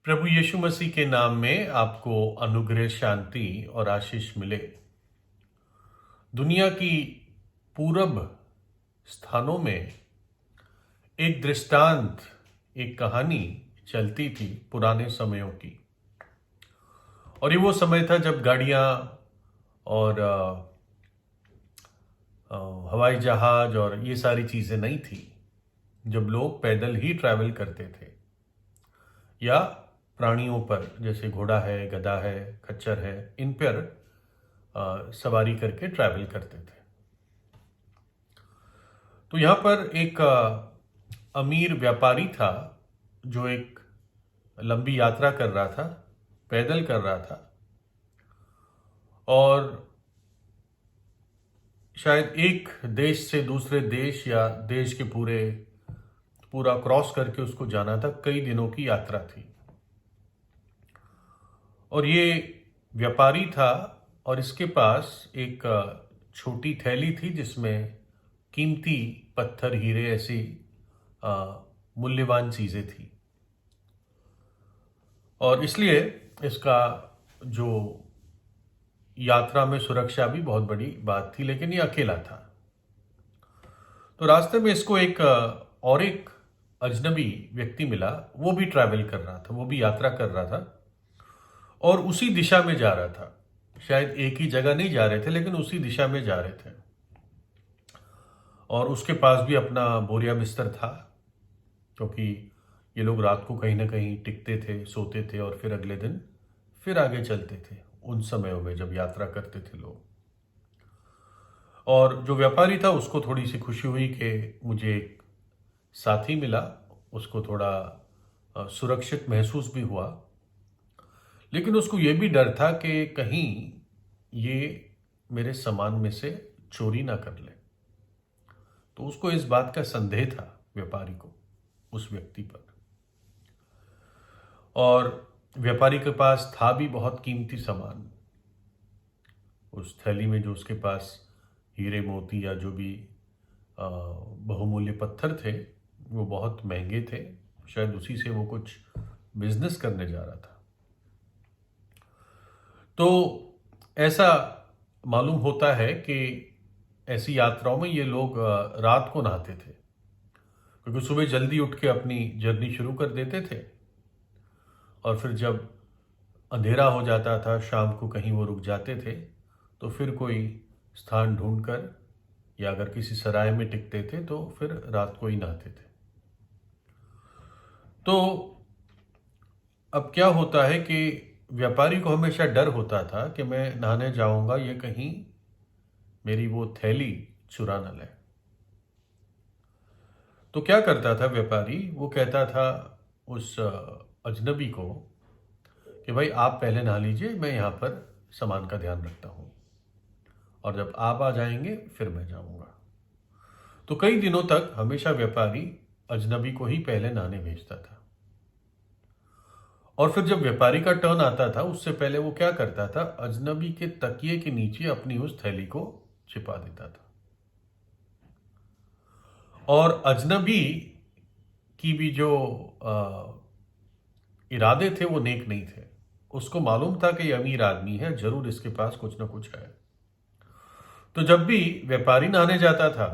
प्रभु यीशु मसीह के नाम में आपको अनुग्रह, शांति और आशीष मिले। दुनिया की पूरब स्थानों में एक दृष्टांत, एक कहानी चलती थी पुराने समयों की। और ये वो समय था जब गाड़ियां और हवाई जहाज और ये सारी चीजें नहीं थी। जब लोग पैदल ही ट्रैवल करते थे या प्राणियों पर, जैसे घोड़ा है, गधा है, खच्चर है, इन पर सवारी करके ट्रैवल करते थे। तो यहाँ पर एक अमीर व्यापारी था जो एक लंबी यात्रा कर रहा था, पैदल कर रहा था। और शायद एक देश से दूसरे देश या देश के पूरा क्रॉस करके उसको जाना था। कई दिनों की यात्रा थी और ये व्यापारी था और इसके पास एक छोटी थैली थी जिसमें कीमती पत्थर, हीरे, ऐसी मूल्यवान चीजें थी। और इसलिए इसका जो यात्रा में सुरक्षा भी बहुत बड़ी बात थी, लेकिन ये अकेला था। तो रास्ते में इसको और एक अजनबी व्यक्ति मिला। वो भी ट्रैवल कर रहा था, वो भी यात्रा कर रहा था और उसी दिशा में जा रहा था। शायद एक ही जगह नहीं जा रहे थे, लेकिन उसी दिशा में जा रहे थे। और उसके पास भी अपना बोरिया बिस्तर था, क्योंकि ये लोग रात को कहीं ना कहीं टिकते थे, सोते थे और फिर अगले दिन फिर आगे चलते थे, उन समयों में जब यात्रा करते थे लोग। और जो व्यापारी था उसको थोड़ी सी खुशी हुई कि मुझे एक साथी मिला। उसको थोड़ा सुरक्षित महसूस भी हुआ, लेकिन उसको ये भी डर था कि कहीं ये मेरे सामान में से चोरी ना कर ले। तो उसको इस बात का संदेह था, व्यापारी को, उस व्यक्ति पर। और व्यापारी के पास था भी बहुत कीमती सामान। उस थैली में जो उसके पास हीरे, मोती या जो भी बहुमूल्य पत्थर थे, वो बहुत महंगे थे। शायद उसी से वो कुछ बिजनेस करने जा रहा था। तो ऐसा मालूम होता है कि ऐसी यात्राओं में ये लोग रात को नहाते थे, क्योंकि सुबह जल्दी उठ के अपनी जर्नी शुरू कर देते थे। और फिर जब अंधेरा हो जाता था, शाम को कहीं वो रुक जाते थे, तो फिर कोई स्थान ढूंढकर, या अगर किसी सराय में टिकते थे तो फिर रात को ही नहाते थे। तो अब क्या होता है कि व्यापारी को हमेशा डर होता था कि मैं नहाने जाऊंगा, ये कहीं मेरी वो थैली चुरा न ले। तो क्या करता था व्यापारी, वो कहता था उस अजनबी को कि भाई आप पहले नहा लीजिए, मैं यहाँ पर सामान का ध्यान रखता हूँ, और जब आप आ जाएंगे फिर मैं जाऊंगा। तो कई दिनों तक हमेशा व्यापारी अजनबी को ही पहले नहाने भेजता था। और फिर जब व्यापारी का टर्न आता था, उससे पहले वो क्या करता था, अजनबी के तकिए के नीचे अपनी उस थैली को छिपा देता था। और अजनबी की भी जो इरादे थे वो नेक नहीं थे। उसको मालूम था कि ये अमीर आदमी है, जरूर इसके पास कुछ ना कुछ है। तो जब भी व्यापारी नहाने जाता था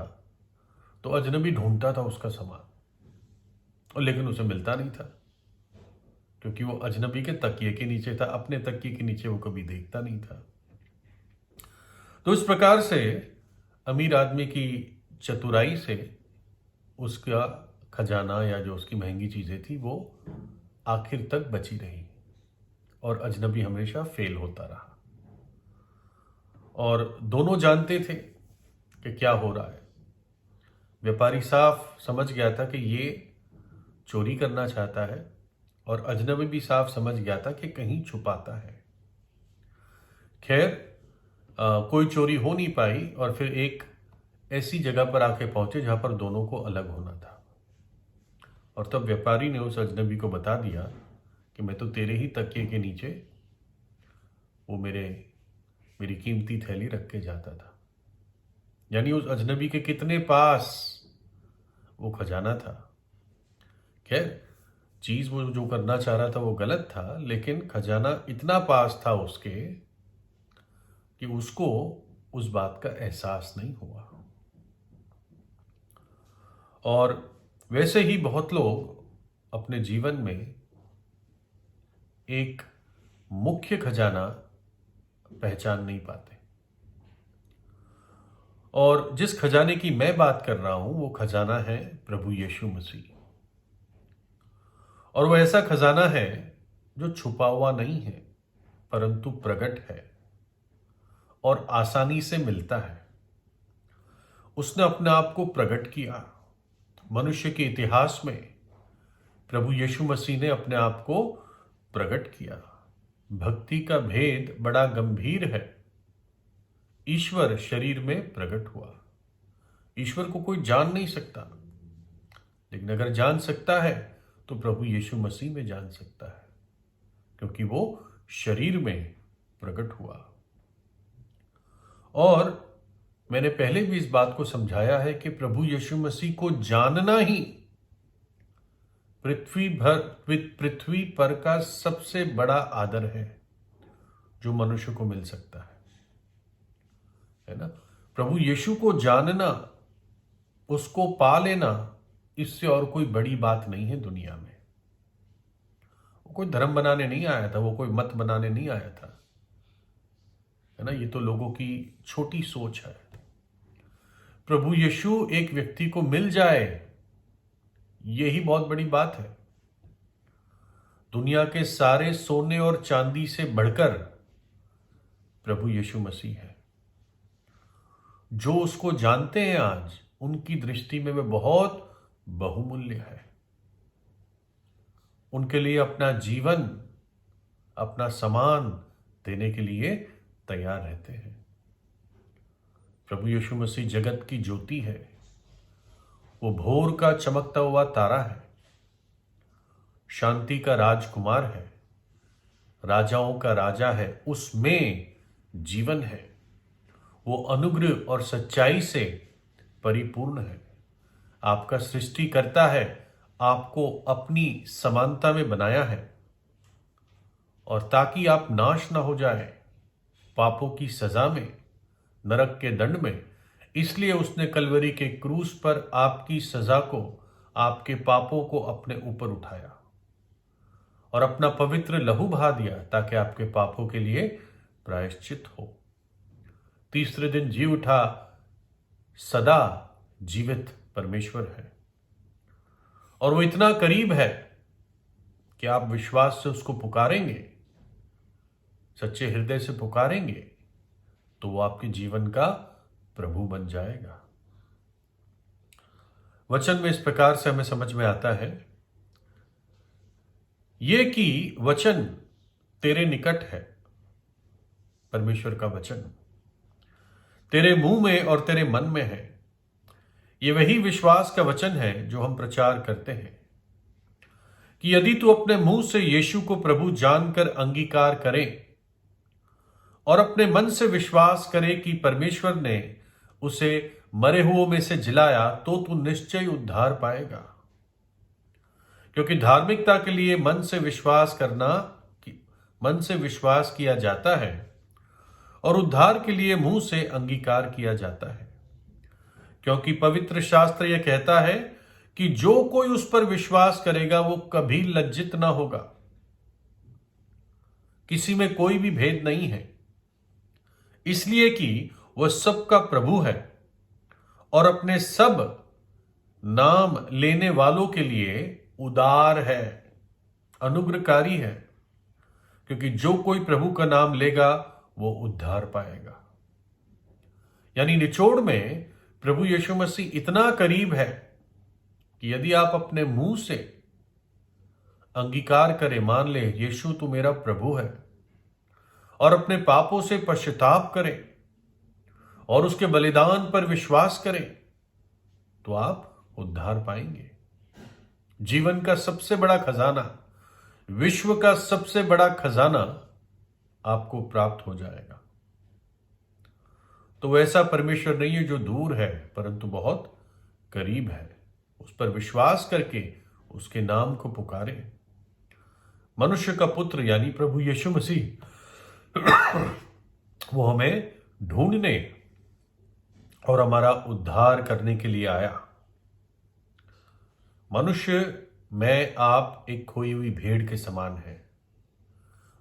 तो अजनबी ढूंढता था उसका सामान, और लेकिन उसे मिलता नहीं था, क्योंकि वो अजनबी के तकिए के नीचे था। अपने तकिए के नीचे वो कभी देखता नहीं था। तो इस प्रकार से अमीर आदमी की चतुराई से उसका खजाना या जो उसकी महंगी चीजें थी वो आखिर तक बची रही, और अजनबी हमेशा फेल होता रहा। और दोनों जानते थे कि क्या हो रहा है। व्यापारी साफ समझ गया था कि ये चोरी करना चाहता है, और अजनबी भी साफ समझ गया था कि कहीं छुपाता है। खैर, कोई चोरी हो नहीं पाई, और फिर एक ऐसी जगह पर आके पहुंचे जहां पर दोनों को अलग होना था। और तब व्यापारी ने उस अजनबी को बता दिया कि मैं तो तेरे ही तकिए के नीचे वो मेरी कीमती थैली रख के जाता था। यानी उस अजनबी के कितने पास वो खजाना था। खैर, चीज वो जो करना चाह रहा था वो गलत था, लेकिन खजाना इतना पास था उसके कि उसको उस बात का एहसास नहीं हुआ। और वैसे ही बहुत लोग अपने जीवन में एक मुख्य खजाना पहचान नहीं पाते। और जिस खजाने की मैं बात कर रहा हूं वो खजाना है प्रभु यीशु मसीह। और वो ऐसा खजाना है जो छुपा हुआ नहीं है, परंतु प्रकट है और आसानी से मिलता है। उसने अपने आप को प्रकट किया। मनुष्य के इतिहास में प्रभु यीशु मसीह ने अपने आप को प्रकट किया। भक्ति का भेद बड़ा गंभीर है। ईश्वर शरीर में प्रकट हुआ। ईश्वर को कोई जान नहीं सकता, लेकिन अगर जान सकता है तो प्रभु यीशु मसीह में जान सकता है, क्योंकि वो शरीर में प्रकट हुआ। और मैंने पहले भी इस बात को समझाया है कि प्रभु यीशु मसीह को जानना ही पृथ्वी पर का सबसे बड़ा आदर है जो मनुष्य को मिल सकता है ना। प्रभु यीशु को जानना, उसको पा लेना, इससे और कोई बड़ी बात नहीं है दुनिया में। वो कोई धर्म बनाने नहीं आया था, वो कोई मत बनाने नहीं आया था, है ना। ये तो लोगों की छोटी सोच है। प्रभु यीशु एक व्यक्ति को मिल जाए, यही बहुत बड़ी बात है। दुनिया के सारे सोने और चांदी से बढ़कर प्रभु यीशु मसीह है। जो उसको जानते हैं आज, उनकी दृष्टि में वे बहुत बहुमूल्य है। उनके लिए अपना जीवन, अपना सामान देने के लिए तैयार रहते हैं। प्रभु यीशु मसीह जगत की ज्योति है। वो भोर का चमकता हुआ तारा है, शांति का राजकुमार है, राजाओं का राजा है, उसमें जीवन है। वो अनुग्रह और सच्चाई से परिपूर्ण है। आपका सृष्टि करता है, आपको अपनी समानता में बनाया है, और ताकि आप नाश ना हो जाए पापों की सजा में, नरक के दंड में, इसलिए उसने कलवरी के क्रूस पर आपकी सजा को, आपके पापों को अपने ऊपर उठाया और अपना पवित्र लहू बहा दिया, ताकि आपके पापों के लिए प्रायश्चित हो। तीसरे दिन जी उठा, सदा जीवित परमेश्वर है। और वो इतना करीब है कि आप विश्वास से उसको पुकारेंगे, सच्चे हृदय से पुकारेंगे, तो वो आपके जीवन का प्रभु बन जाएगा। वचन में इस प्रकार से हमें समझ में आता है ये कि वचन तेरे निकट है। परमेश्वर का वचन तेरे मुंह में और तेरे मन में है। ये वही विश्वास का वचन है जो हम प्रचार करते हैं कि यदि तू अपने मुंह से यीशु को प्रभु जानकर अंगीकार करे और अपने मन से विश्वास करे कि परमेश्वर ने उसे मरे हुओं में से जिलाया, तो तू निश्चय उद्धार पाएगा। क्योंकि धार्मिकता के लिए मन से विश्वास किया जाता है और उद्धार के लिए मुंह से अंगीकार किया जाता है। क्योंकि पवित्र शास्त्र यह कहता है कि जो कोई उस पर विश्वास करेगा वो कभी लज्जित ना होगा। किसी में कोई भी भेद नहीं है, इसलिए कि वह सबका प्रभु है और अपने सब नाम लेने वालों के लिए उदार है, अनुग्रहकारी है। क्योंकि जो कोई प्रभु का नाम लेगा वो उद्धार पाएगा। यानी निचोड़ में प्रभु यीशु मसीह इतना करीब है कि यदि आप अपने मुंह से अंगीकार करें, मान ले यीशु तू मेरा प्रभु है, और अपने पापों से पश्चाताप करें और उसके बलिदान पर विश्वास करें, तो आप उद्धार पाएंगे। जीवन का सबसे बड़ा खजाना, विश्व का सबसे बड़ा खजाना आपको प्राप्त हो जाएगा। तो वैसा परमेश्वर नहीं है जो दूर है, परंतु बहुत करीब है। उस पर विश्वास करके उसके नाम को पुकारें, मनुष्य का पुत्र यानी प्रभु यीशु मसीह वो हमें ढूंढने और हमारा उद्धार करने के लिए आया। मनुष्य, मैं आप एक खोई हुई भेड़ के समान है,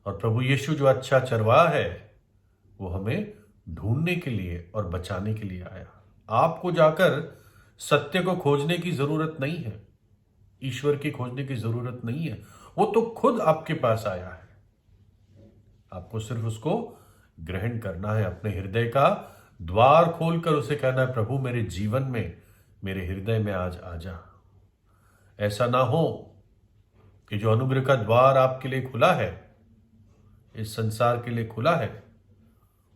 और प्रभु यीशु जो अच्छा चरवाहा है वो हमें ढूंढने के लिए और बचाने के लिए आया। आपको जाकर सत्य को खोजने की जरूरत नहीं है, ईश्वर की खोजने की जरूरत नहीं है, वो तो खुद आपके पास आया है। आपको सिर्फ उसको ग्रहण करना है, अपने हृदय का द्वार खोलकर उसे कहना है, प्रभु मेरे जीवन में, मेरे हृदय में आज आ जा। ऐसा ना हो कि जो अनुग्रह का द्वार आपके लिए खुला है, इस संसार के लिए खुला है,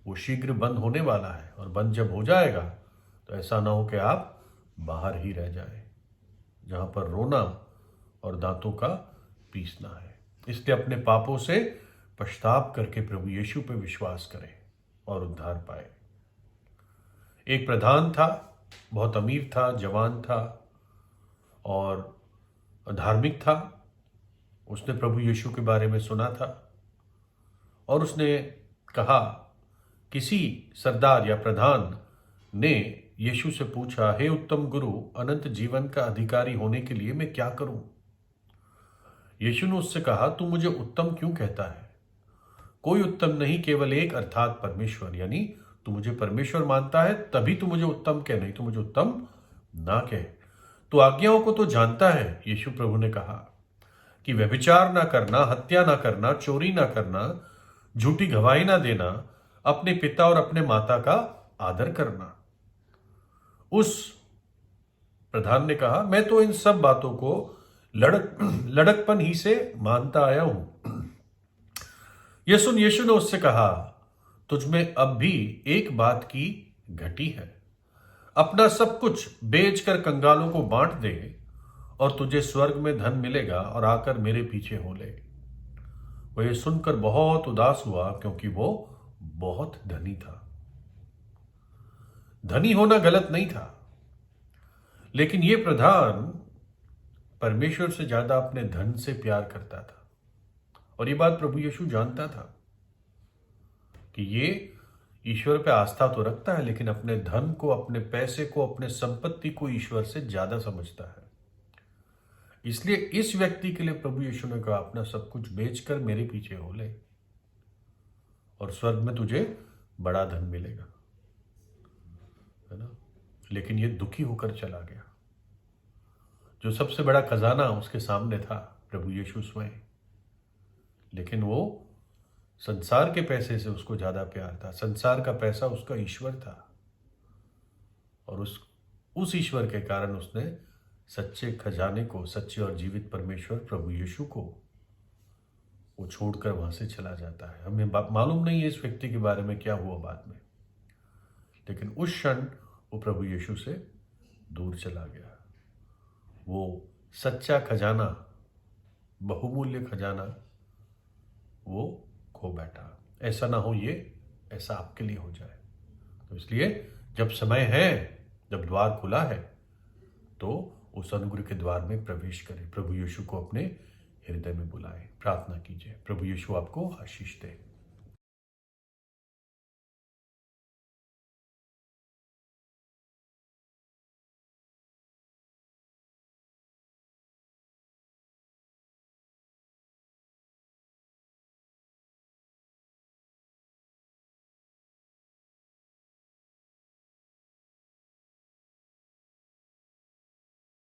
वो शीघ्र बंद होने वाला है, और बंद जब हो जाएगा तो ऐसा ना हो कि आप बाहर ही रह जाए, जहां पर रोना और दांतों का पीसना है। इसलिए अपने पापों से पश्चाताप करके प्रभु यीशु पर विश्वास करें और उद्धार पाए। एक प्रधान था, बहुत अमीर था, जवान था और धार्मिक था। उसने प्रभु यीशु के बारे में सुना था और उसने कहा, किसी सरदार या प्रधान ने यीशु से पूछा, हे उत्तम गुरु, अनंत जीवन का अधिकारी होने के लिए मैं क्या करूं? यीशु ने उससे कहा, तू मुझे उत्तम क्यों कहता है? कोई उत्तम नहीं, केवल एक, अर्थात परमेश्वर। यानी तू मुझे परमेश्वर मानता है तभी तू मुझे उत्तम कह, नहीं तो मुझे उत्तम ना कह। तू आज्ञाओं को तो जानता है, यीशु प्रभु ने कहा, कि व्यभिचार ना करना, हत्या ना करना, चोरी ना करना, झूठी गवाही ना देना, अपने पिता और अपने माता का आदर करना। उस प्रधान ने कहा, मैं तो इन सब बातों को लड़कपन ही से मानता आया हूं। यीशु ने उससे कहा, तुझमें अब भी एक बात की घटी है। अपना सब कुछ बेचकर कंगालों को बांट दे और तुझे स्वर्ग में धन मिलेगा, और आकर मेरे पीछे हो ले। वह यह सुनकर बहुत उदास हुआ, क्योंकि वो बहुत धनी था। धनी होना गलत नहीं था, लेकिन यह प्रधान परमेश्वर से ज्यादा अपने धन से प्यार करता था, और ये बात प्रभु यीशु जानता था कि ये ईश्वर पे आस्था तो रखता है, लेकिन अपने धन को, अपने पैसे को, अपने संपत्ति को ईश्वर से ज्यादा समझता है। इसलिए इस व्यक्ति के लिए प्रभु यीशु ने कहा, अपना सब कुछ बेचकर मेरे पीछे हो ले और स्वर्ग में तुझे बड़ा धन मिलेगा, है ना। लेकिन ये दुखी होकर चला गया। जो सबसे बड़ा खजाना उसके सामने था, प्रभु यीशु स्वयं, लेकिन वो संसार के पैसे से उसको ज्यादा प्यार था। संसार का पैसा उसका ईश्वर था, और उस ईश्वर के कारण उसने सच्चे खजाने को, सच्चे और जीवित परमेश्वर प्रभु यीशु को वो छोड़कर वहां से चला जाता है। हमें मालूम नहीं है इस व्यक्ति के बारे में क्या हुआ बाद में, लेकिन उस क्षण वो प्रभु यीशु से दूर चला गया। वो सच्चा खजाना, बहुमूल्य खजाना वो खो बैठा। ऐसा ना हो ऐसा आपके लिए हो जाए। तो इसलिए जब समय है, जब द्वार खुला है, तो उस अनुग्रह के द्वार में प्रवेश करें। प्रभु यीशु को अपने हृदय में बुलाएं, प्रार्थना कीजिए। प्रभु यीशु आपको आशीष दे।